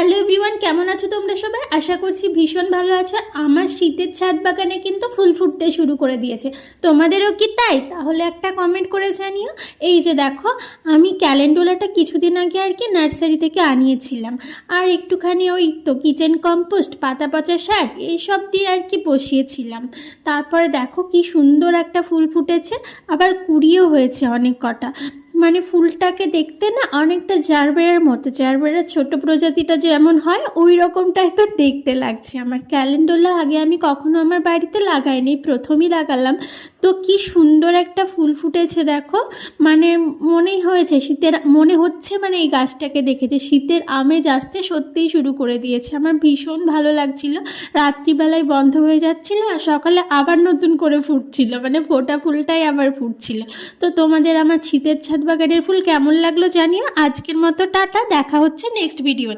Hello everyone, কেমন আছো তোমরা সবাই? আশা করছি ভীষণ ভালো আছো। আমার শীতের ছাদ বাগানে কিন্তু ফুল ফুটতে শুরু করে দিয়েছে। তোমাদেরও কি তাই? তাহলে একটা কমেন্ট করে জানিও। এই যে দেখো, আমি ক্যালেন্ডুলাটা কিছুদিন আগে আর কি নার্সারি থেকে আনিয়েছিলাম, আর একটুখানি ওই তো কিচেন কম্পোস্ট, পাতা পচা সার এইসব দিয়ে আর কি বসিয়েছিলাম। তারপরে দেখো কি সুন্দর একটা ফুল ফুটেছে, আবার কুড়িও হয়েছে অনেক কটা। মানে ফুলটাকে দেখতে না অনেকটা জারবেরার মতো, জারবেরার ছোট প্রজাতিটা যেমন হয় ওই রকম টাইপের দেখতে লাগছে। আমার ক্যালেন্ডুলা আগে আমি কখনো আমার বাড়িতে লাগাইনি, প্রথমই লাগালাম। তো কি সুন্দর একটা ফুল ফুটেছে দেখো, মানে মনেই হয়েছে শীতের, মনে হচ্ছে মানে এই গাছটাকে দেখেছে শীতের আমেজ আসতে সত্যিই শুরু করে দিয়েছে। আমার ভীষণ ভালো লাগছিল। রাত্রিবেলায় বন্ধ হয়ে যাচ্ছিল আর সকালে আবার নতুন করে ফুটছিল, মানে ফোটা ফুলটাই আবার ফুটছিল। তো তোমাদের আমার শীতের ছাদ বাগানের ফুল কেমন লাগলো জানিও। আজকের মতো টাটা, দেখা হচ্ছে নেক্সট ভিডিও।